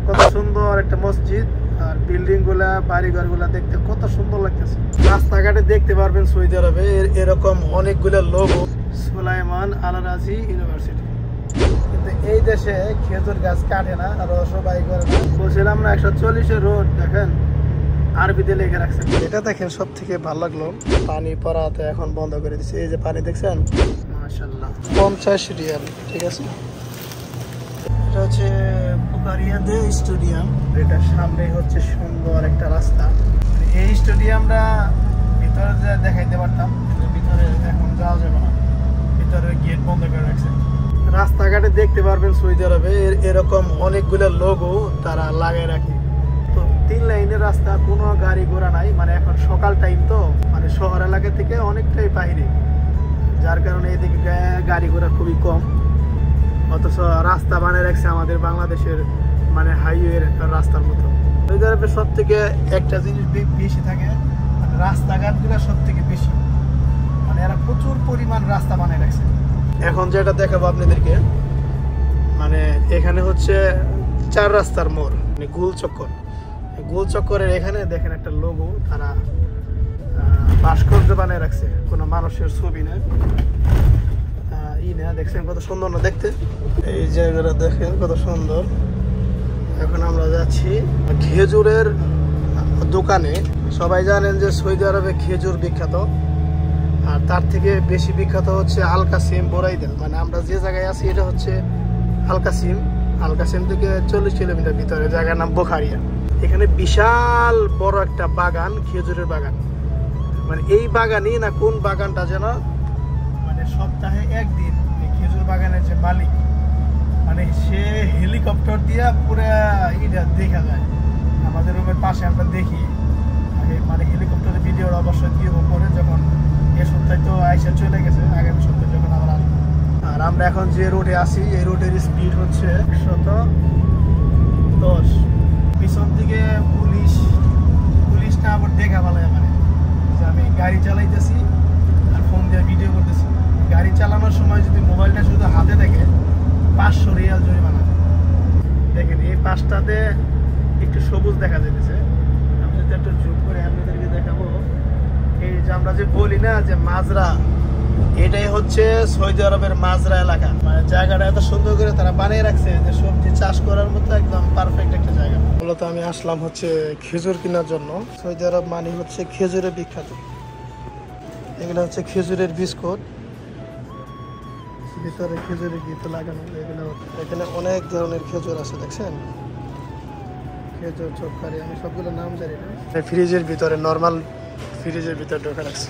কত সুন্দর একটা মসজিদ আর বিল্ডিং গুলা বাড়িঘর গুলা দেখতে কত সুন্দর লাগতেছে। রাস্তাঘাটে দেখতে পারবেন সৌদি আরবে এরকম অনেকগুলো লোগো সুলাইমান আল রাজি ইউনিভার্সিটি। কিন্তু এই দেশে খেজুর গাছ কাটে না, রসবাই করে না। বলছিলাম না 140 রোড দেখেন আরবিতে লিখে রাখছে। এটা দেখেন সব থেকে ভালো লাগলো, পানি পড়াতে এখন বন্ধ করে দিচ্ছে। এই যে পানি দেখছেন, মাশাআল্লাহ 50 রিয়াল। ঠিক আছে, এটা হচ্ছে বুখারিয়াতে স্টেডিয়াম। এটা সামনে হচ্ছে সুন্দর একটা রাস্তা। এই স্টেডিয়ামটা ভিতরে যে দেখাইতে পারতাম, ভিতরে এখন যাওয়া যাবে না, ভিতরে গেট বন্ধ করে রাখছে। রাস্তাঘাটে দেখতে পারবেন সৌদি আরবে এরকম অনেকগুলো লোগো তারা লাগাই রাখে। তো 3 লাইনের রাস্তা, কোনো গাড়ি ঘোড়া নাই। মানে এখন সকাল টাইম তো, মানে শহর এলাকা থেকে অনেকটাই বাইরে, যার কারণে এদিকে গাড়ি ঘোড়া খুবই কম। অথচ রাস্তা বানিয়ে রাখছে আমাদের বাংলাদেশের মানে হাইওয়ে রাস্তার মতো। সৌদি আরবে সব থেকে একটা জিনিস বেশি থাকে, মানে রাস্তাঘাটগুলো সব থেকে বেশি, মানে এরা প্রচুর পরিমাণ রাস্তা বানিয়ে রাখছে। এখন যেটা দেখাবো আপনাদেরকে, মানে এখানে হচ্ছে 4 রাস্তার মোড়, মানে গোল চক্কর। গোল চক্করের এখানে দেখেন একটা লোগো তারা ভাস্কর্য বানিয়ে রাখছে, কোনো মানুষের ছবি না, দেখছেন কত সুন্দর না দেখতে। এই জায়গাটা দেখেন কত সুন্দর। এখন আমরা যাচ্ছি খেজুরের দোকানে। সবাই জানেন যে সৌদি আরবে খেজুর বিখ্যাত, আর তার থেকে বেশি বিখ্যাত হচ্ছে আল কাসিম বোরাইদা। মানে আমরা যে জায়গায় আছি এটা হচ্ছে আল কাসিম। আল কাসিম থেকে 40 কিলোমিটার ভিতরে জায়গার নাম বুখারিয়া। এখানে বিশাল বড় একটা বাগান, খেজুরের বাগান। মানে এই বাগানই না কোন বাগানটা যেন, মানে সপ্তাহে একদিন খেজুর বাগানের যে মালিক, মানে সে হেলিকপ্টার দিয়ে পুরো এটা দেখা যায়। আমাদের রুমের পাশে আমরা দেখি, মানে হেলিকপ্টারের ভিডিও অবশ্যই দিয়ে পরে যখন এ সপ্তাহে তো আইসা চলে গেছে, আগামী সপ্তাহে যখন আমরা আসবো। আর আমরা এখন যে রোডে আসি এই রোডের স্পিড হচ্ছে 110। পিছন থেকে পুলিশটা আবার দেখা ভালো, মানে যে আমি গাড়ি চালাইতেছি আর ফোন দিয়ে ভিডিও করতেছি। গাড়ি চালানোর সময় যদি মোবাইলটা শুধু হাতে থাকে 500 রিয়াল জরিমানা। দেখেন এই পাশটাতে একটু সবুজ দেখা যাইতেছে। আমি যদি একটু জুম করে আপনাদেরকে দেখাবো, এই যে আমরা যে বলি না যে মাজরা, এটাই হচ্ছে সৌদি আরবের মাজরা এলাকা। মানে জায়গাটা এত সুন্দর করে তারা বানিয়ে রাখছে যে সবজি চাষ করার মতো একদম পারফেক্ট একটা জায়গা। মূলত আমি আসলাম হচ্ছে খেজুর কেনার জন্য। সৌদি আরব মানে হচ্ছে খেজুরে বিখ্যাত। এগুলো হচ্ছে খেজুরের বিস্কুট, ভিতরে খেজুরের গিতে লাগানো। এগুলো এখানে অনেক ধরনের খেজুর আছে, দেখছেন খেজুর চোখারি, আমি সবগুলো নাম জানি না। ফ্রিজের ভিতরে, নর্মাল ফ্রিজের ভিতরে ঢোকা রাখছে।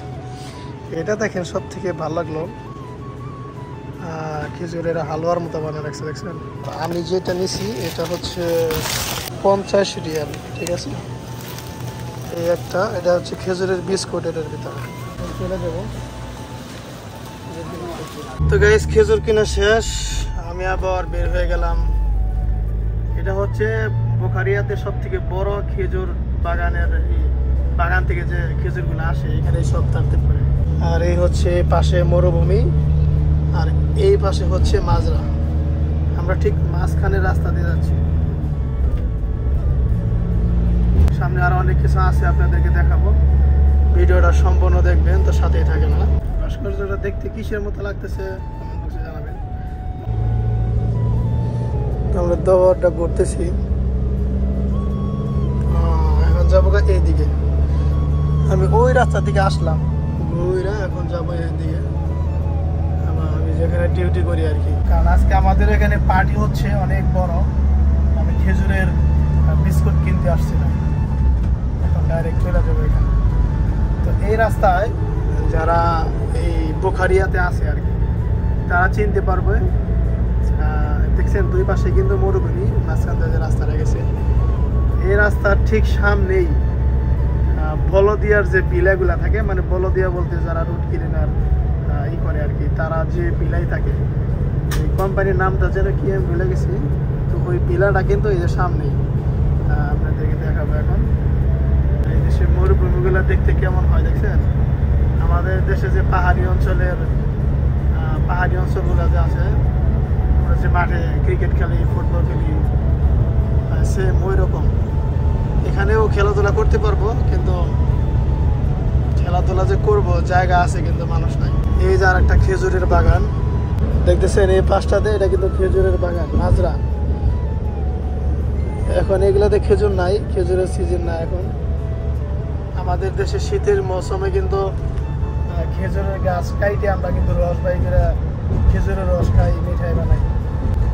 এটা দেখেন সব থেকে ভালো লাগলো, খেজুরের হালুয়ার মতো বানিয়ে রাখছে, দেখছেন। আমি যেটা নিছি এটা হচ্ছে 50 রিয়াল। ঠিক আছে, এই একটা, এটা হচ্ছে খেজুরের বিস্কুট, এটার ভিতরে চলে যাবো। তো গাইস খেজুর কিনা শেষ, আমি আবার বের হয়ে গেলাম। এটা হচ্ছে বুখারিয়াতে সব থেকে বড় খেজুর বাগানের, বাগান থেকে যে খেজুরগুলো আসে এখানে সব থাকতে পারে। আর এই হচ্ছে পাশে মরুভূমি, আর এই পাশে হচ্ছে মাজরা। আমরা ঠিক মাঝখানের রাস্তা দিয়ে যাচ্ছি। সামনে আরো অনেক কিছু আছে, আপনাদেরকে দেখাবো। ভিডিওটা সম্পূর্ণ দেখবেন, তো সাথেই থাকেন। না ভাস্কর্যটা দেখতে কিসের মতো লাগতেছে কমেন্ট বক্সে জানাবেন। আমরা দরটা ঘুরতেছি, এখন যাবো এইদিকে। আমি ওই রাস্তা থেকে আসলাম ঘুরে, এখন যাবো এইদিকে আমি যেখানে ডিউটি করি আর কি। কারণ আজকে আমাদের এখানে পার্টি হচ্ছে অনেক বড়। আমি খেজুরের বিস্কুট কিনতে আসছিলাম, এখন ডাইরেক্ট চলে যাবো এখানে। তো এই রাস্তায় যারা এই বুখারিয়াতে আছে আর কি, তারা চিনতে পারবে। দেখছেন দুই পাশে কিন্তু মরুভূমি, মাঝখান থেকে রাস্তাটা গেছে। এই রাস্তার ঠিক সামনেই বলদিয়ার যে বিলাগুলা থাকে, মানে বলদিয়া বলতে যারা রুট ক্লিনার ই করে আর কি, তারা যে বিলাই থাকে, এই কোম্পানির নামটা যেন কি আমি ভুলে গেছি। তো ওই বিলাটা কিন্তু এই যে সামনেই, আপনাদেরকে দেখাবো এখন। এই দেশের মরুভূমিগুলো দেখতে কেমন হয় দেখছেন। আমাদের দেশে যে পাহাড়ি অঞ্চলগুলো যে আছে, আমরা যে মাঠে ক্রিকেট খেলি, ফুটবল খেলি, সেম ওই রকম। এখানেও খেলাধুলা করতে পারবো, কিন্তু খেলাধুলা যে করব জায়গা আছে কিন্তু মানুষ নাই। এই যে আর একটা খেজুরের বাগান দেখতেছেন, এই পাশটাতে এটা কিন্তু খেজুরের বাগান মাজরা। এখন এগুলাতে খেজুর নাই, খেজুরের সিজন না এখন। আমাদের দেশে শীতের মৌসুমে কিন্তু খেজুরের গাছ কাইটে আমরা কিন্তু রস বাই করে খেজুরের রস খাই, মিঠাই বানাই।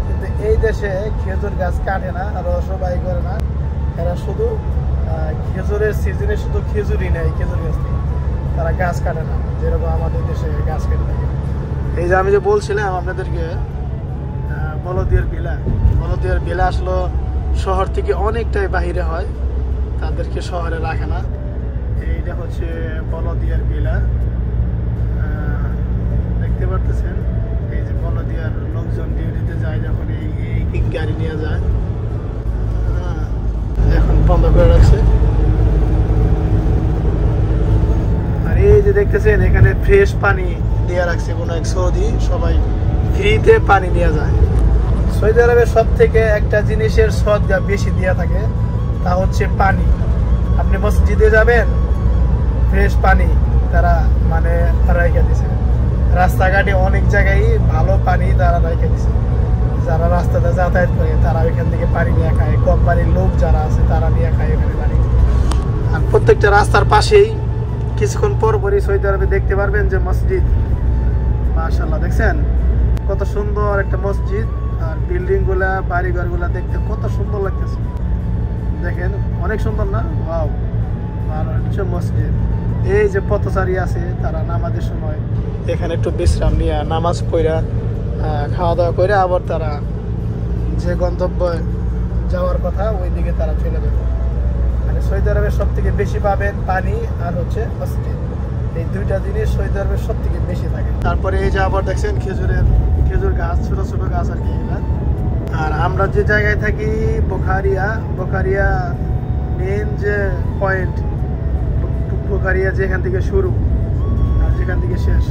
কিন্তু এই দেশে খেজুর গাছ কাটে না, রসও বাই করে না। এরা শুধু খেজুরের সিজনে শুধু খেজুরই নেয় খেজুর গাছ থেকে, তারা গাছ কাটে না যেরকম আমাদের দেশে গাছ কেটে থাকে। এই যে আমি যে বলছিলাম আপনাদেরকে বলদিয়ার বিলা, বলদিয়ার বিলা আসলে শহর থেকে অনেকটাই বাহিরে হয়, তাদেরকে শহরে রাখে না। এইটা হচ্ছে বলদিয়ার বিলা, দেখতে পারতেছেন। এই যে বলদিয়ার লোকজন ডিউটিতে যায় যখন এই গাড়ি নিয়ে যায়, এখন বন্ধ করে রাখছে। আর এই যে দেখতেছেন এখানে ফ্রেশ পানি দিয়ে রাখছে, কোনো এক সৌদি সবাই ফ্রিতে পানি নিয়ে যায়। সৌদি আরবের সব থেকে একটা জিনিসের সদকা বেশি দেওয়া থাকে, তা হচ্ছে পানি। আপনি মসজিদে যাবেন, ফ্রেশ পানি তারা মানে রেখে দিছে। রাস্তাঘাটে অনেক জায়গায় ভালো পানি তারা রেখে দিছে। যারা রাস্তাতে যাতায়াত করে তারা ওইখান থেকে পানি নিয়ে খায়, কোম্পানির লোক যারা আছে তারা নিয়ে খায় এখানে পানি। আর প্রত্যেকটা রাস্তার পাশেই কিছুক্ষণ পর পরই সৌদি আরবে দেখতে পারবেন যে মসজিদ। মাশাআল্লাহ, দেখছেন কত সুন্দর একটা মসজিদ। আর বিল্ডিং গুলা, বাড়িঘর গুলা দেখতে কত সুন্দর লাগতেছে, দেখেন অনেক সুন্দর না? ওয়াও। আর হচ্ছে মসজিদ। এই যে পথচারী আছে তারা নামাজের সময় এখানে একটু বিশ্রাম নিয়ে নামাজ পড়া খাওয়া দাওয়া করে আবার তারা যে গন্তব্যে যাওয়ার কথা ওই দিকে তারা চলে যাবে। মানে সৌদি আরবের সব থেকে বেশি পাবেন পানি আর হচ্ছে মসজিদ, এই দুইটা জিনিস সৌদি আরবের সব থেকে বেশি থাকে। তারপরে এই যে আবার দেখছেন খেজুর গাছ, ছোট ছোট গাছ আর কি। আর আমরা যে জায়গায় থাকি বোখারিয়া মেন যে পয়েন্ট, বোখারিয়া যেখান থেকে শুরু আর যেখান থেকে শেষ,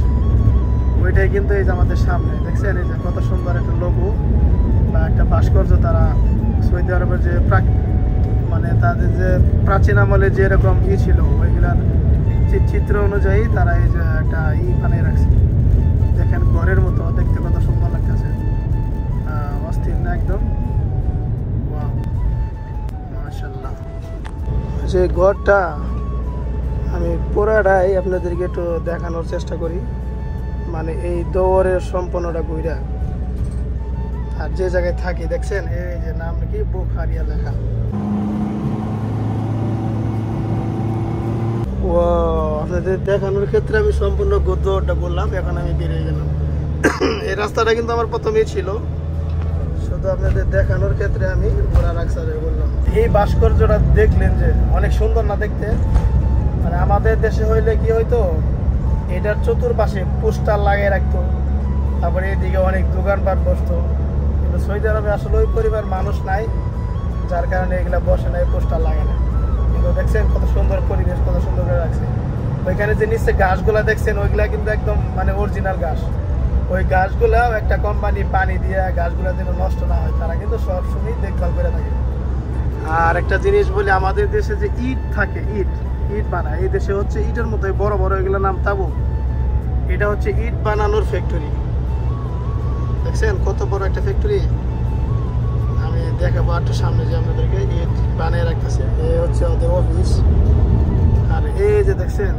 ওইটাই কিন্তু এই যে আমাদের সামনে। দেখছেন এই যে কত সুন্দর একটা লোগো বা একটা ভাস্কর্য। তারা সৌদি আরবের যে মানে তাদের যে প্রাচীন আমলে যেরকম ছিল ওইগুলার চিত্র অনুযায়ী তারা এই যে একটা বানিয়ে রাখছে। দেখেন ঘরের মতো দেখতে কত সুন্দর লাগতেছে, অস্থির না একদম? মাশাআল্লাহ। যে ঘরটা আমি পুরাটাই আপনাদেরকে একটু দেখানোর চেষ্টা করি, মানে এই দৌড়ের সম্পূর্ণটা ঘুরা। আর যে জায়গায় থাকি দেখছেন এই যে নাম নাকি বোখারিয়া লেখা। ও আপনাদের দেখানোর ক্ষেত্রে আমি সম্পূর্ণ গদ্যটা বললাম, এখন আমি বেরিয়ে গেলাম। এই রাস্তাটা কিন্তু আমার প্রথমেই ছিল, শুধু আপনাদের দেখানোর ক্ষেত্রে আমি ঘোরা রাখতে বললাম। এই ভাস্কর্যটা দেখলেন যে অনেক সুন্দর না দেখতে? মানে আমাদের দেশে হইলে কি হইতো, এটার চতুর্পাশে পোস্টার লাগিয়ে রাখতো, তারপরে এদিকে অনেক দোকানপাট বসতো। কিন্তু সৌদি আরবে আসলে ওই পরিবার মানুষ নাই, যার কারণে এগুলা বসে নাই, পোস্টার লাগে না। কিন্তু দেখছেন কত সুন্দর পরিবেশ, কত সুন্দর করে রাখছে। ওইখানে যে নিচে গাছগুলা দেখছেন ওইগুলা কিন্তু একদম মানে অরিজিনাল গাছ। ওই গাছগুলাও একটা কোম্পানি পানি দিয়ে গাছগুলা যেন নষ্ট না হয় তারা কিন্তু সবসময় দেখভাল করে থাকে। আর একটা জিনিস বলি, আমাদের দেশে যে ইট থাকে, ইট বানায়, এই দেশে হচ্ছে ইটের মতো বড় বড়, এগুলোর নাম তাবুক। এটা হচ্ছে ইট বানানোর ফ্যাক্টরি। দেখছেন কত বড় একটা ফ্যাক্টরি। আমি দেখাবো একটু সামনে যে আপনাদেরকে ইট বানিয়ে রাখতেছে। এই হচ্ছে ওদের অফিস। আর এই যে দেখছেন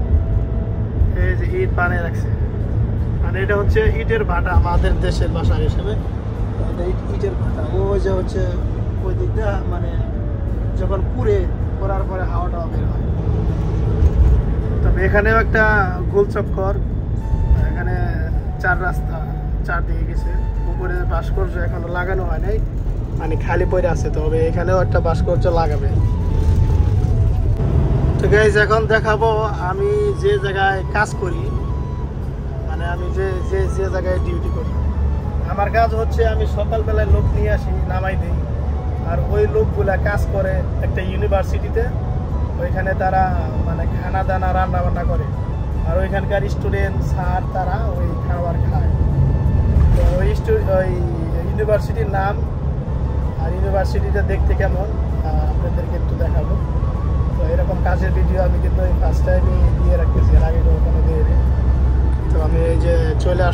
এই যে ইট বানিয়ে রাখছে, মানে এটা হচ্ছে ইটের ভাটা আমাদের দেশের ভাষা হিসেবে। ইটের ভাটা ওই যে হচ্ছে ওই দিকটা, মানে যখন পুরার পরে হাওয়াটা বের হয়। তবে এখানেও একটা গোল চক্কর, এখানে চার রাস্তা চারদিকে গেছে। উপরে ভাস্কর্য এখনো লাগানো হয় নাই, মানে খালি পড়ে আছে। তবে এখানেও একটা ভাস্কর্য লাগাবে। তো গাইস এখন দেখাবো আমি যে জায়গায় কাজ করি, মানে আমি যে জায়গায় ডিউটি করি। আমার কাজ হচ্ছে আমি সকালবেলায় লোক নিয়ে আসি, নামাই দিই। আর ওই লোকগুলা কাজ করে একটা ইউনিভার্সিটিতে, ওইখানে তারা মানে খানা দানা রান্না বান্না করে। আর ওইখানকার স্টুডেন্ট স্যার তারা ওই খাবার খায়। তো ওই ইউনিভার্সিটির নাম আর ইউনিভার্সিটিটা দেখতে কেমন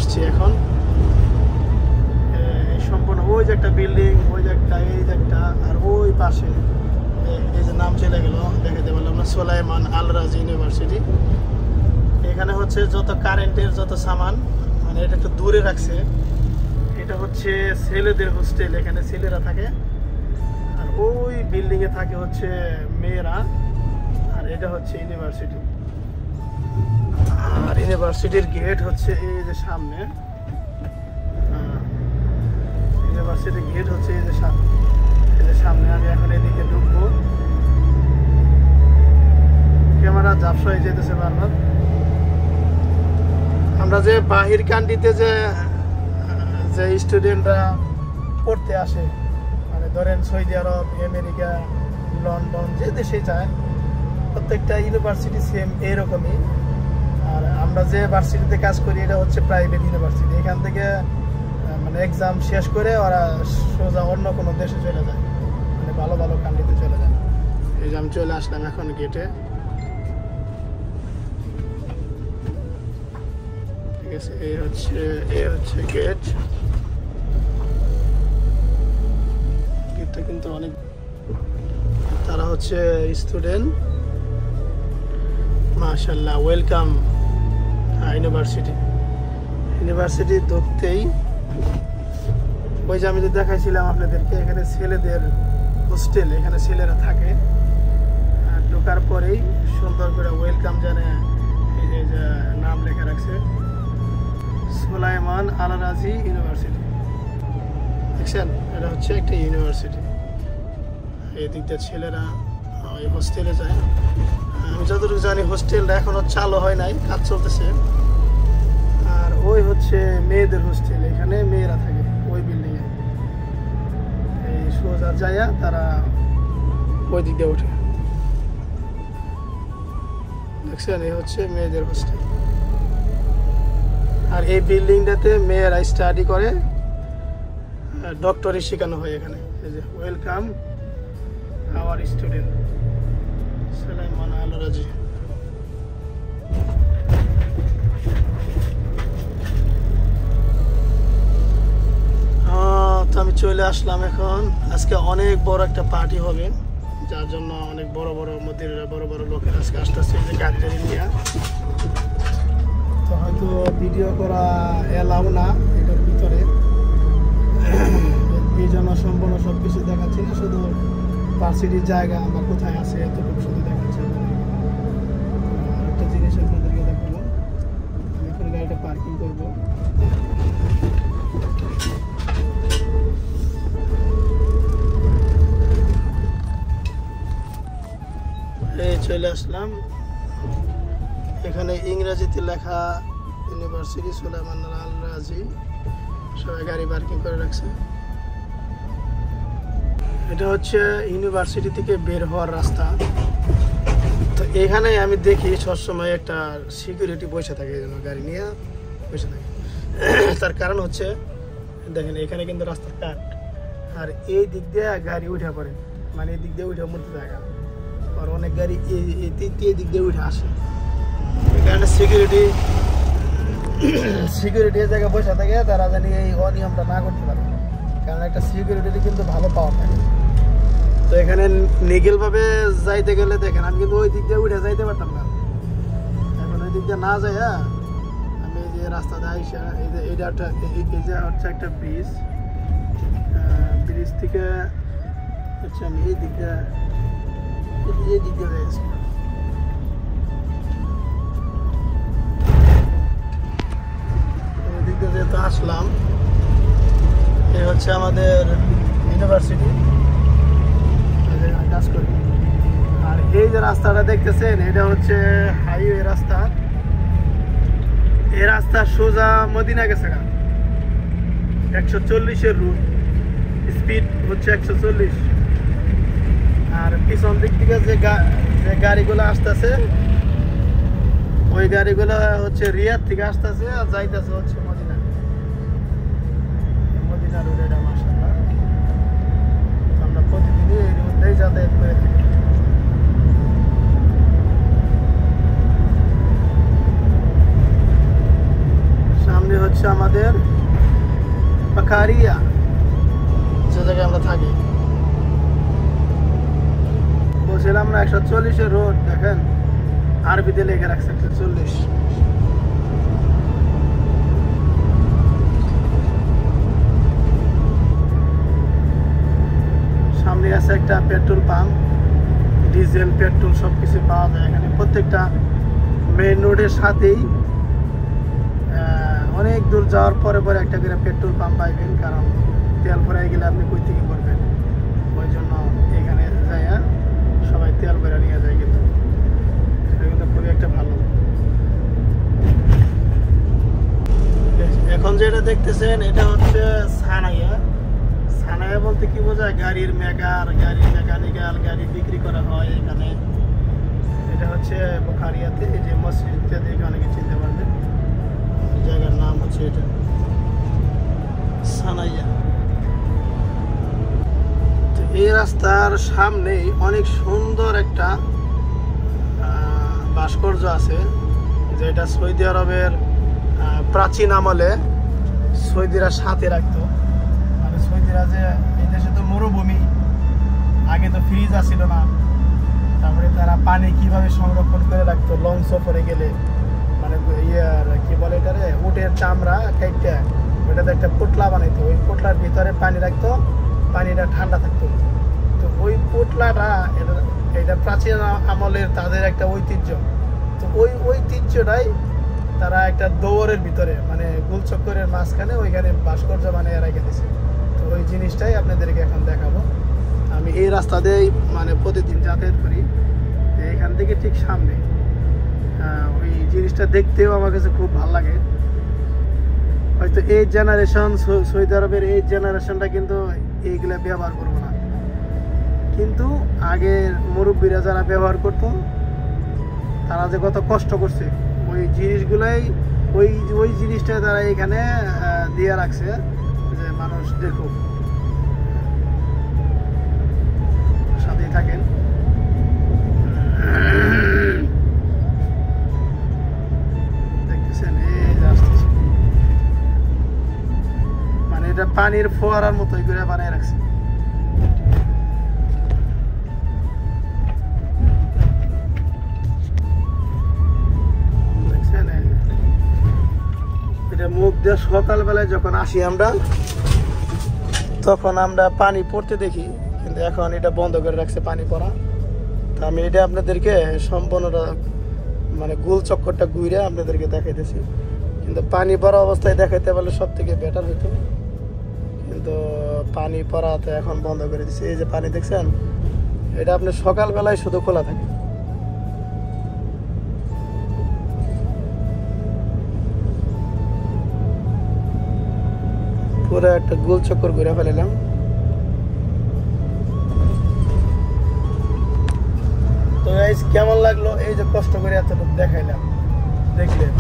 আসছি এখন। এই সম্পূর্ণ ওই যে একটা বিল্ডিং, ওই যে একটা, এই যে একটা, আর ওই পাশে এই যে নাম চলে গেল, দেখাতে পারলাম না, সোলাইমান আল রাজি ইউনিভার্সিটি। এখানে হচ্ছে যত কারেন্টের যত সামান, মানে এটা একটু দূরে রাখছে। এটা হচ্ছে ছেলেদের হোস্টেল, এখানে ছেলেরা থাকে। আর ওই বিল্ডিং এ থাকে হচ্ছে মেয়েরা। আর এটা হচ্ছে ইউনিভার্সিটি। আর ইউনিভার্সিটির গেট হচ্ছে এই যে সামনে। ইউনিভার্সিটির গেট হচ্ছে এই যে সামনে। আমি এখন এদিকে ঢুকবো। ক্যামেরা ঝাপসা হয়ে যেতেছে বারবার। আমরা যে বাহির কান্ট্রিতে যে স্টুডেন্টরা পড়তে আসে, মানে ধরেন সৌদি আরব, আমেরিকা, লন্ডন, যে দেশে যায়, প্রত্যেকটা ইউনিভার্সিটি সেম এরকমই। আর আমরা যে ভার্সিটিতে কাজ করি এটা হচ্ছে প্রাইভেট ইউনিভার্সিটি। এখান থেকে মানে এক্সাম শেষ করে ওরা সোজা অন্য কোনো দেশে চলে যায়, মানে ভালো ভালো কান্ট্রিতে চলে যায়। এই যে আমি চলে আসলাম এখন গেটে। ঠিক আছে, এই হচ্ছে গেট। গেটটা কিন্তু অনেক, তারা হচ্ছে স্টুডেন্ট। মাশাআল্লাহ, ওয়েলকাম ইউনিভার্সিটি ঢুকতেই ওই যে আমি যে দেখাইছিলাম আপনাদেরকে, এখানে ছেলেদের হোস্টেল, এখানে ছেলেরা থাকে। আর ঢোকার পরেই সুন্দর করে ওয়েলকাম জানে এই যে নাম লেখা রাখছে, সোলাইমান আল রাজি ইউনিভার্সিটি। দেখছেন, এটা হচ্ছে একটা ইউনিভার্সিটি। এই দিক দিয়ে ছেলেরা ওই হোস্টেলে যায়। আমি যতটুকু জানি হোস্টেলটা এখনো চালু হয় নাই, কাজ চলতেছে। আর ওই হচ্ছে মেয়েদের হোস্টেল, এখানে মেয়েরা থাকে ওই বিল্ডিং এ। এই সোজা যায়া তারা ওই দিক দিয়ে ওঠে। দেখছেন, এই হচ্ছে মেয়েদের হোস্টেল। আর এই বিল্ডিংটাতে মেয়েরা স্টাডি করে, ডক্টরি শেখানো হয় এখানে। এই যে ওয়েলকাম আওয়ার স্টুডেন্ট সোলাইমান আল রাজি। তো আমি চলে আসলাম এখন। আজকে অনেক বড় একটা পার্টি হবে, যার জন্য অনেক বড় বড় মন্দিরের বড় বড় লোকের আজকে আসতেছে যে গাড়ি টাড়ি নিয়ে। তো হয়তো ভিডিও করা এলাও না এটার ভিতরে, এই জন্য সম্পূর্ণ সবকিছু দেখাচ্ছি না, শুধু ভার্সিটির জায়গা বা কোথায় আছে এতটুকু শুধু দেখাচ্ছি। একটা জিনিস আপনাদেরকে দেখাবো, আমি এখন গাড়িটা পার্কিং করবো। এই চলে আসলাম, এখানে ইংরেজিতে লেখা ইউনিভার্সিটি সোলাইমান আল রাজি। সবাই গাড়ি পার্কিং করে রাখছে। এটা হচ্ছে ইউনিভার্সিটি থেকে বের হওয়ার রাস্তা। তো এখানে আমি দেখি সবসময় একটা সিকিউরিটি বসে থাকে, এই জন্য গাড়ি নিয়ে বসে থাকে। তার কারণ হচ্ছে দেখেন, এখানে কিন্তু রাস্তার কাট, আর এই দিক দিয়ে গাড়ি উঠে পড়ে, মানে এই দিক দিয়ে উঠে মরতে জায়গা। আর অনেক গাড়ি এই দিক দিয়ে উঠে আসে। এখানে সিকিউরিটি এই জায়গায় বসে থাকে, তারা জানি এই অনিয়মটা না করতে পারে। কারণ একটা সিকিউরিটি কিন্তু ভালো পাওয়ার থাকে। তো এখানে নিগেল ভাবে যাইতে গেলে দেখেন, আমি কিন্তু ওই দিক দিয়ে উঠে যাইতে পারতাম না। এখন ওই দিক দিয়ে না যাই, আমি এই যে রাস্তাতে আইসা, এই যে হচ্ছে একটা ব্রিজ থেকে হচ্ছে আমি এই দিক দিয়ে গেছি। এই দিক দিয়ে যেহেতু আসলাম, এই হচ্ছে আমাদের ইউনিভার্সিটি, কাজ করি। আর এই যে রাস্তাটা দেখতেছেন, এটা হচ্ছে হাইওয়ে রাস্তা। এই রাস্তা সোজা মদিনা গেছে, 140-এর রুট, স্পিড হচ্ছে 140। আর পিছন দিক থেকে যে গাড়িগুলো আসতেছে, ওই গাড়িগুলো হচ্ছে রিয়াদ থেকে আসতেছে আর যাইতেছে হচ্ছে মদিনা রোড। এটা মাশাআল্লাহ, আমরা প্রতিদিনই এই রোডটাই যাতায়াত করে থাকি। সামনে হচ্ছে আমাদের বুখারিয়া, যে জায়গায় আমরা থাকি। বলছিলাম না 140 রোড, দেখেন আরবিতে লেখা রাখছে 140। সামনে আছে একটা পেট্রোল পাম্প, ডিজেল পেট্রোল সবকিছু পাওয়া যায় এখানে। প্রত্যেকটা মেইন রোডের সাথেই অনেক দূর যাওয়ার পরে পরে একটা করে পেট্রোল পাম্প পাইবেন, কারণ তেল ভরাই গেলে আপনি কই থেকে করবেন, ওই জন্য এখানে যাইয়া সবাই তেল ভরে নিয়ে যায়। কিন্তু এটা কিন্তু খুবই একটা ভালো। এখন যেটা দেখতেছেন এটা হচ্ছে সানাইয়া। সানাইয়া বলতে কি বোঝায়? গাড়ির মেকার, গাড়ির মেকানিক্যাল, গাড়ি বিক্রি করা হয় এখানে। এটা হচ্ছে বুখারিয়াতে, এই যে মসজিদটা দেখে অনেকে চিনতে পারবেন, জায়গার নাম হচ্ছে এটা সানাইয়া। তো এই রাস্তার সামনেই অনেক সুন্দর একটা ভাস্কর্য আছে, যেটা সৌদি আরবের প্রাচীন আমলে সৌদিরা সাথে রাখতো। মানে সৌদিরা যে এই দেশে তো মরুভূমি, আগে তো ফ্রিজ আসছিল না, তারপরে তারা পানি কিভাবে সংরক্ষণ করে রাখতো লং সফরে গেলে। মানে কি বলে এটারে, উটের চামড়া কেটে ওইটাতে একটা পোটলা বানাইতো, ওই পোটলার ভিতরে পানি রাখতো, পানিটা ঠান্ডা থাকতো। তো ওই পোটলাটা এটা প্রাচীন আমলের তাদের একটা ঐতিহ্য। তো ওই ঐতিহ্যটাই তারা একটা দৌড়ের ভিতরে, মানে গোলচক্করের মাঝখানে ওইখানে ভাস্কর্য বানিয়ে রেখে দিয়েছে। তো ওই জিনিসটাই আপনাদেরকে এখন দেখাবো। আমি এই রাস্তা দিয়েই মানে প্রতিদিন যাতায়াত করি, এখান থেকে ঠিক সামনে। ওই জিনিসটা দেখতেও আমার কাছে খুব ভালো লাগে। হয়তো এই জেনারেশন, সৌদি আরবের এই জেনারেশনটা কিন্তু এইগুলা ব্যবহার করবো না, কিন্তু আগের মুরব্বীরা যারা ব্যবহার করতো তারা যে কত কষ্ট করছে, ওই জিনিসগুলাই ওই জিনিসটা তারা এখানে দিয়ে রাখছে, যে মানুষ দেখুক, সাথেই থাকেন। দেখতেছেন এই আসতেছে, মানে এটা পানির ফোয়ারার মতোই করে বানিয়ে রাখছে। মুখ দিয়ে সকালবেলায় যখন আসি আমরা, তখন আমরা পানি পড়তে দেখি, কিন্তু এখন এটা বন্ধ করে রাখছে পানি পড়া। তো আমি এটা আপনাদেরকে সম্পূর্ণটা মানে গোল চক্করটা ঘুরে আপনাদেরকে দেখাইতেছি, কিন্তু পানি পড়া অবস্থায় দেখাইতে পারলে সব থেকে বেটার হইতো, কিন্তু পানি পড়াতে এখন বন্ধ করে দিচ্ছে। এই যে পানি দেখছেন, এটা আপনি সকালবেলায় শুধু খোলা থাকে। পুরো একটা গোল চক্কর ঘুরে ফেলাম। তো গাইস কেমন লাগলো এই যে কষ্ট করে এতটুকু দেখাইলাম, দেখলেন?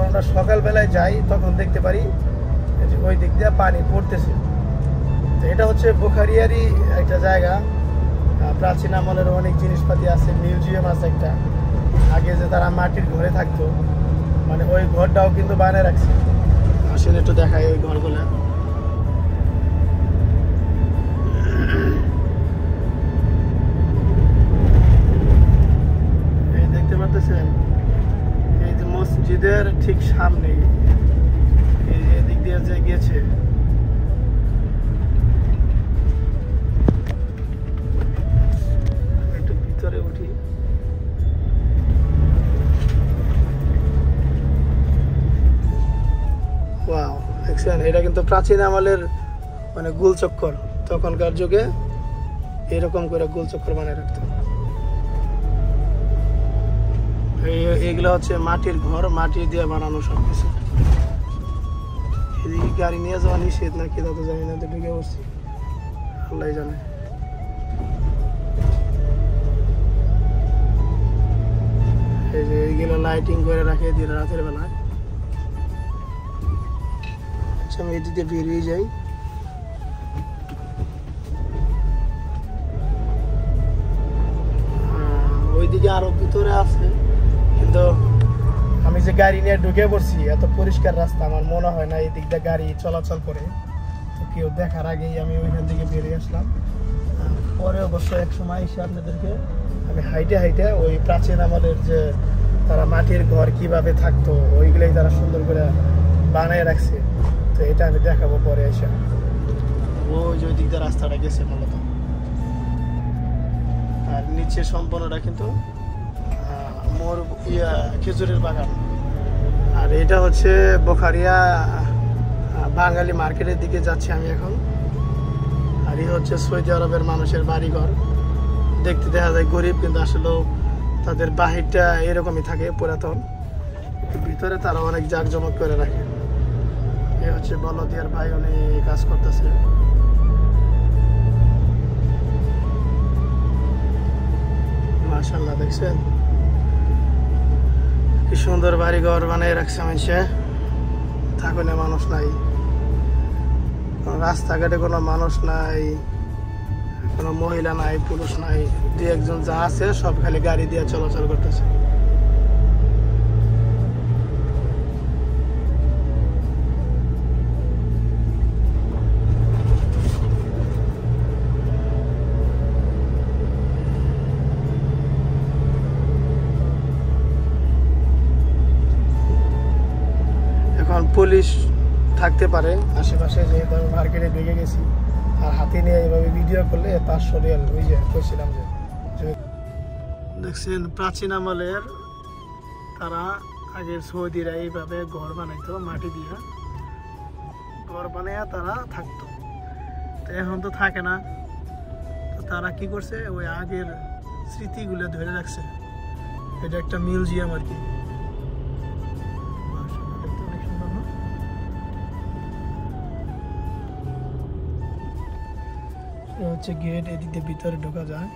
আমরা সকালবেলায় যাই তখন দেখতে পারি যে ওই দিক দিয়ে পানি পড়তেছে। তো এটা হচ্ছে বুখারিয়ারই একটা জায়গা, প্রাচীন আমলের অনেক জিনিসপাতি আছে, মিউজিয়াম আছে একটা। আগে যে তারা মাটির ঘরে থাকতো, মানে ওই ঘরটাও কিন্তু বানিয়ে রাখছে। আসলে একটু দেখাই ওই ঘরগুলো। এই দেখতে পাচ্ছেন, এই যে মসজিদের ঠিক সামনে এই দিক দিয়ে যে গেছে, একটু ভিতরে উঠি। ওয়াও, দেখছেন এটা কিন্তু প্রাচীন আমলের মানে গোল চক্কর, তখনকার যুগে এরকম করে গোল চক্কর বানিয়ে রাখতো। এইগুলো হচ্ছে মাটির ঘর, মাটি দিয়ে বানানো সবকিছু। এদিকে গাড়ি নিয়ে যাওয়া নিষেধ নাকি তা তো জানি না, তো ঢুকে বসছি, আল্লাহ জানে। এই যে এইগুলো লাইটিং করে রাখে দিন রাতের বেলায়। আমি এদিকে বেরিয়ে যাই। ওইদিকে আরো ভিতরে আছে, কিন্তু আমি আমি যে গাড়ি নিয়ে ঢুকে পড়ছি, এত পরিষ্কার রাস্তা আমার মনে হয় না এই দিক দিয়ে গাড়ি চলাচল করে। তো কেউ দেখার আগেই আমি ওইখান থেকে বেরিয়ে আসলাম। পরে অবশ্য এক সময় এসে আপনাদেরকে আমি হাইটে হাইটে ওই প্রাচীন আমলের যে তারা মাটির ঘর কিভাবে থাকতো ওইগুলোই তারা সুন্দর করে বানিয়ে রাখছে, তো এটা আমি দেখাবো পরে এসে। ওই যে ওই দিক দিয়ে রাস্তাটা গেছে মূলত, আর নিচে সম্পূর্ণটা কিন্তু খেজুরের বাগান। আর এটা হচ্ছে বোখারিয়া বাঙালি মার্কেটের দিকে যাচ্ছি আমি এখন। আর এই হচ্ছে সৌদি আরবের মানুষের বাড়িঘর। দেখতে দেখা যায় গরিব, কিন্তু আসলে তাদের বাহিরটা এরকমই থাকে পুরাতন, ভিতরে তারা অনেক জাঁকজমক করে রাখে। এই হচ্ছে বলদিয়ার ভাই, উনি কাজ করতেছে। মাশাআল্লাহ, দেখছেন কি সুন্দর বাড়িঘর বানিয়ে রাখছে মানুষে। থাকুনে মানুষ নাই, রাস্তাঘাটে কোনো মানুষ নাই, কোনো মহিলা নাই, পুরুষ নাই, দুই একজন যা আছে সব খালি গাড়ি দিয়ে চলাচল করতেছে। এখন পুলিশ থাকতে পারে আশেপাশে, যেহেতু আমি মার্কেটে ঢুকে গেছি। আর হাতে নিয়ে এইভাবে ভিডিও করলে 500 রিয়াল, ওই যে কইছিলাম যে দেখছেন প্রাচীন আমলের তারা আগের সৌদিরা এইভাবে ঘর বানাইতো, মাটি দিয়ে ঘর বানাইয়া তারা থাকতো। তো এখন তো থাকে না, তো তারা কি করছে ওই আগের স্মৃতিগুলো ধরে রাখছে। এটা একটা মিউজিয়াম আর কি। হচ্ছে গেট, এদিক দিয়ে ভিতরে ঢোকা যায়।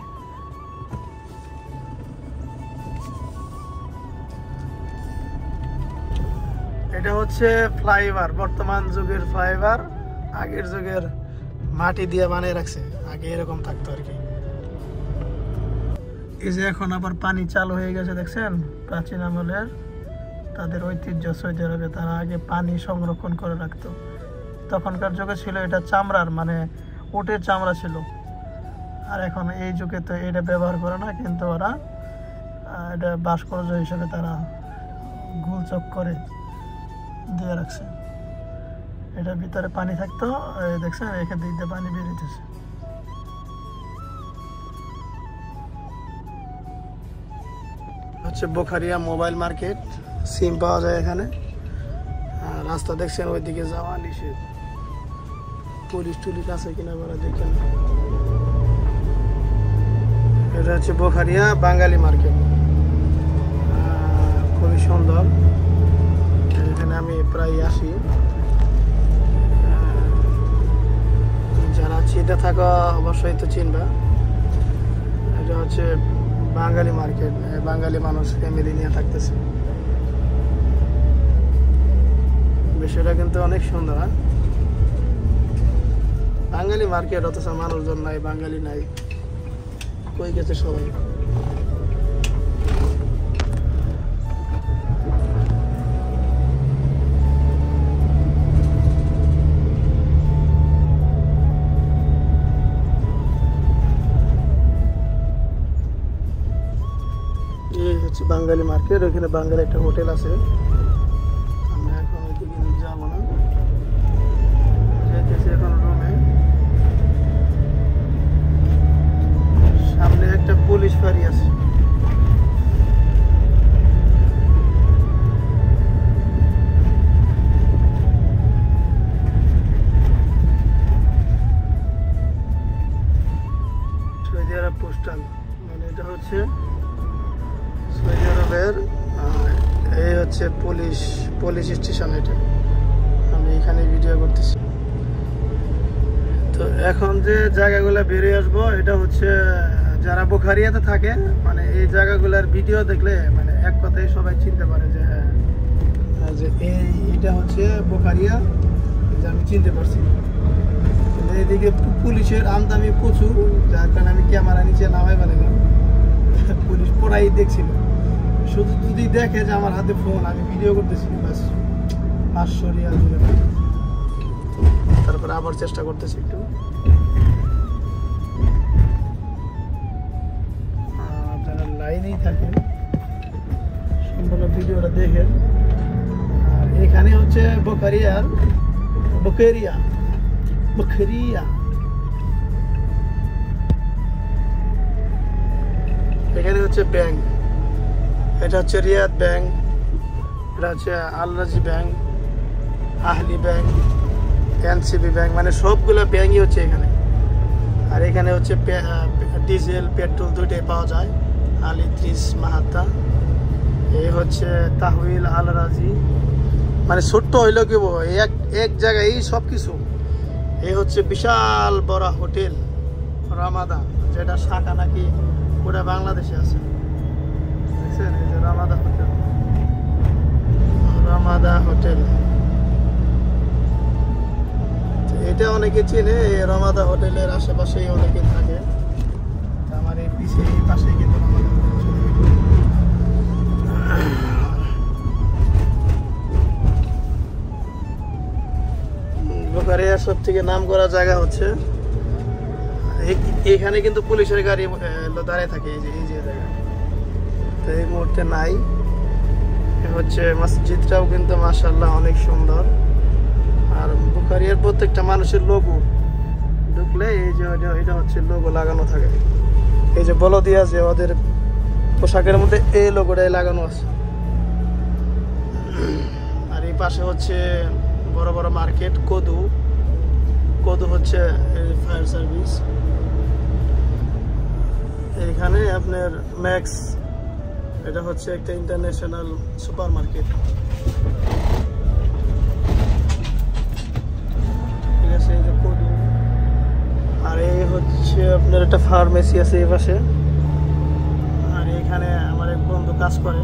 এটা হচ্ছে ফ্লাইওভার, বর্তমান যুগের ফ্লাইওভার। আগের যুগের মাটি দিয়ে বানিয়ে রাখছে, আগে এরকম থাকতো আর কি। এই যে এখন আবার পানি চালু হয়ে গেছে, দেখছেন প্রাচীন আমলের তাদের ঐতিহ্য সৌদি আরবে তারা আগে পানি সংরক্ষণ করে রাখতো। তখনকার যুগে ছিল এটা চামড়ার, মানে উটের চামড়া ছিল। আর এখন এই যুগে তো এটা ব্যবহার করে না, কিন্তু ওরা এটা ভাস্কর্য হিসেবে তারা গোলচক করে দিয়ে রাখছে। এটার ভিতরে পানি থাকতো, দেখছেন এখান থেকে পানি বেরিয়েছে। হচ্ছে বোখারিয়া মোবাইল মার্কেট, সিম পাওয়া যায় এখানে। রাস্তা দেখছেন ওইদিকে যাওয়া নিষেধ, পুলিশ টুলিশ আছে কিনা বলে দেখেন। এটা হচ্ছে বোখারিয়া বাঙালি মার্কেট, খুবই সুন্দর। এখানে আমি প্রায় আসি। যারা চিন্তা থাকা অবশ্যই তো চিনবা। এটা হচ্ছে বাঙালি মার্কেট, বাঙালি মানুষ ফ্যামিলি নিয়ে থাকতেছে। বিষয়টা কিন্তু অনেক সুন্দর। বাঙালি মার্কেট, অথচ মানুষজন নাই, বাঙালি নাই, কই গেছে সবাই। এই হচ্ছে বাঙালি মার্কেট, ওইখানে বাঙালি একটা হোটেল আছে। আমরা এখন ওইদিকে যাবো না, যেতেছি এখন রুমে। সামনে একটা পুলিশ ফাঁড়ি আছে। সৌদি আরব পোস্টাল, মানে এটা হচ্ছে সৌদি আরবের, এই হচ্ছে পুলিশ স্টেশন। এটা আমি এখানে ভিডিও করতেছি। তো এখন যে জায়গাগুলো বেরিয়ে আসবো, এটা হচ্ছে যারা বোখারিয়াতে থাকে, মানে এই জায়গাগুলোর ভিডিও দেখলে মানে এক কথায় সবাই চিনতে পারে যে যে এইটা হচ্ছে বোখারিয়া, যে আমি চিনতে পারছি। কিন্তু এইদিকে পুলিশের আমদামি প্রচুর, যার কারণে আমি ক্যামেরা নিচে নামাই পারিনি। পুলিশ পড়াই দেখছিল, শুধু যদি দেখে যে আমার হাতে ফোন, আমি ভিডিও করতেছি, বাস 500 রিয়াল দিবে। তারপরে আবার চেষ্টা করতেছি একটু। আপনারা লাইনেই থাকেন, সম্পূর্ণ ভিডিওটা দেখেন। আর এখানে হচ্ছে বকরিয়া, এখানে হচ্ছে ব্যাংক। এটা হচ্ছে রিয়াদ ব্যাংক, এটা হচ্ছে আল রাজি ব্যাংক, আহলি ব্যাংক, এনসিবি ব্যাংক, মানে সবগুলো ব্যাংকই হচ্ছে এখানে। আর এখানে হচ্ছে ডিজেল পেট্রোল দুইটাই পাওয়া যায়। আলি 30 মাহাত্তা। এই হচ্ছে তাহবিল আল রাজি, মানে ছোট্ট হইলেও কি এক জায়গায় সব কিছু। এই হচ্ছে বিশাল বড় হোটেল রামাদা, যেটা শাখা নাকি পুরো বাংলাদেশে আছে। দেখছেন এই যে রামাদা হোটেল, রামাদা হোটেল। এটা অনেকে চেনে, রামাদা হোটেলের আশেপাশেই অনেকে থাকে। আমার এই পিছে এই পাশেই কিন্তু রামাদা হোটেল চলে। বুখারিয়ার সব থেকে নাম করা জায়গা হচ্ছে এখানে, কিন্তু পুলিশের গাড়ি দাঁড়িয়ে থাকে এই যে জায়গা। তো এই মুহূর্তে নাই। হচ্ছে মসজিদটাও কিন্তু মাশাআল্লাহ অনেক সুন্দর। আর বুখারিয়ার প্রত্যেকটা মানুষের লোগো ঢুকলে এই যে এটা হচ্ছে লোগো লাগানো থাকে। এই যে বলদিয়া যে ওদের পোশাকের মধ্যে এই লোগোটাই লাগানো আছে। আর এই পাশে হচ্ছে বড় বড় মার্কেট, কদু হচ্ছে ফায়ার সার্ভিস। এখানে আপনার ম্যাক্স, এটা হচ্ছে একটা ইন্টারন্যাশনাল সুপার মার্কেট। ঠিক আছে, এই যে কদু। আর এই হচ্ছে আপনার একটা ফার্মেসি আছে এই পাশে। আর এখানে আমার এক বন্ধু কাজ করে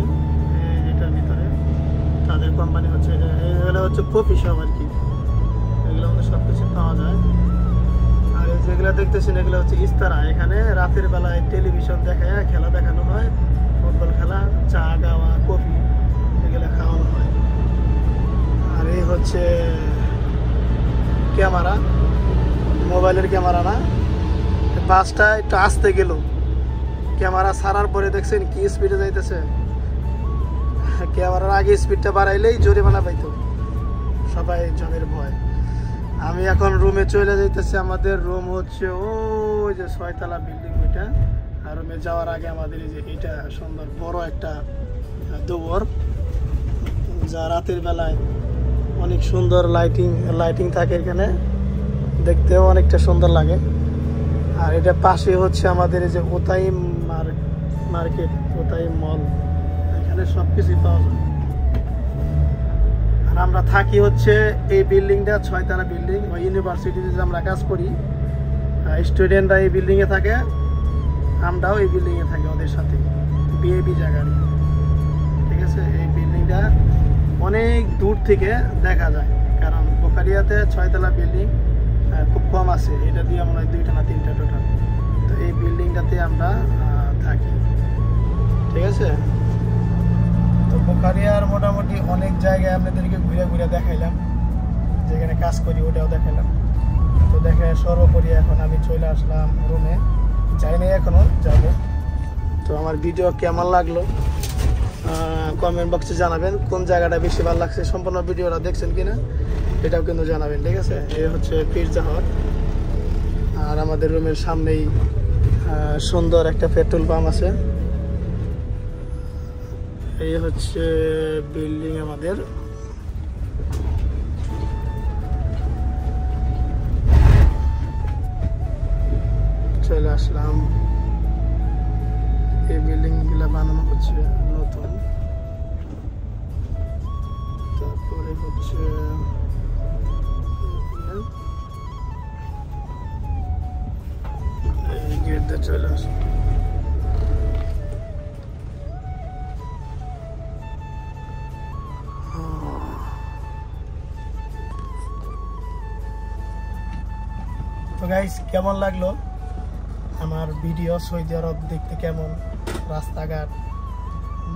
এটার ভিতরে, তাদের কোম্পানি হচ্ছে এটা। এগুলো হচ্ছে কফি শপ আর কি, এগুলো মধ্যে সব কিছু পাওয়া যায়। আর এই যেগুলো দেখতেছেন এগুলো হচ্ছে ইস্তারা। এখানে রাতের বেলায় টেলিভিশন দেখায় খেলা দেখানো হয়, ফুটবল খেলা, চা গাওয়া, কফি এগুলো খাওয়ানো হয়। আর এই হচ্ছে ক্যামেরা, মোবাইলের ক্যামেরা না, বাসটা একটু আসতে গেল, ক্যামেরা ছাড়ার পরে দেখছেন কি স্পিডে যাইতেছে। ক্যামেরার আগে স্পিডটা বাড়াইলেই জরিমানা পাইতো, সবাই জমের ভয়। আমি এখন রুমে চলে যাইতেছি। আমাদের রুম হচ্ছে ওই যে 6 তলা বিল্ডিং ওইটা। আর রুমে যাওয়ার আগে আমাদের এই যে এটা সুন্দর বড় একটা দুয়ার, যা রাতের বেলায় অনেক সুন্দর লাইটিং থাকে এখানে, দেখতেও অনেকটা সুন্দর লাগে। আর এটা পাশে হচ্ছে আমাদের এই যে ওতাইম মার্কেট, ওতাইম মল, এখানে সব কিছুই পাওয়া যায়। আর আমরা থাকি হচ্ছে এই বিল্ডিংটা 6 তলা বিল্ডিং। ওই ইউনিভার্সিটিতে যে আমরা কাজ করি, স্টুডেন্টরা এই বিল্ডিংয়ে থাকে, আমরাও এই বিল্ডিংয়ে থাকি ওদের সাথে, বিএবি জায়গায়। ঠিক আছে, এই বিল্ডিংটা অনেক দূর থেকে দেখা যায়, কারণ বুখারিয়াতে 6 তলা বিল্ডিং খুব কম আছে। এটা দিয়ে মনে হয় 2টা না 3টা টোটাল। তো এই বিল্ডিংটাতে আমরা থাকি। ঠিক আছে, তো বুখারিয়ার মোটামুটি অনেক জায়গায় আপনাদেরকে ঘুরে ঘুরে দেখাইলাম, যেখানে কাজ করি ওটাও দেখাইলাম। তো দেখে সর্বোপরি এখন আমি চলে আসলাম রুমে, যাই নাই এখনো, যাব। তো আমার ভিডিও কেমন লাগলো কমেন্ট বক্সে জানাবেন, কোন জায়গাটা বেশি ভালো লাগছে, সম্পূর্ণ ভিডিওটা দেখছেন কিনা এটাও কিন্তু জানাবেন। ঠিক আছে, এই হচ্ছে পিৎজা হাট। আর আমাদের রুমের সামনেই সুন্দর একটা পেট্রোল পাম্প আছে। এই হচ্ছে বিল্ডিং আমাদের। চলে আসলাম, এই বিল্ডিং গুলা বানানো হচ্ছে নতুন। তারপরে হচ্ছে এই গেট দিয়ে চলে আসলাম। তো গাইস, কেমন লাগলো আমার ভিডিও? সৌদি আরব দেখতে কেমন, রাস্তাঘাট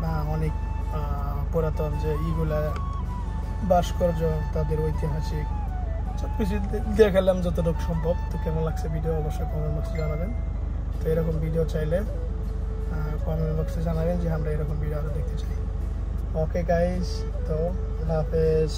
বা অনেক পুরাতন যে ইগুলা ভাস্কর্য, তাদের ঐতিহাসিক সব কিছু দেখালাম যতটুকু সম্ভব। তো কেমন লাগছে ভিডিও অবশ্যই কমেন্ট বক্সে জানাবেন। তো এরকম ভিডিও চাইলে কমেন্ট বক্সে জানাবেন যে আমরা এরকম ভিডিও আরও দেখতে চাই। ওকে গাইস, তো আল্লাহ হাফেজ।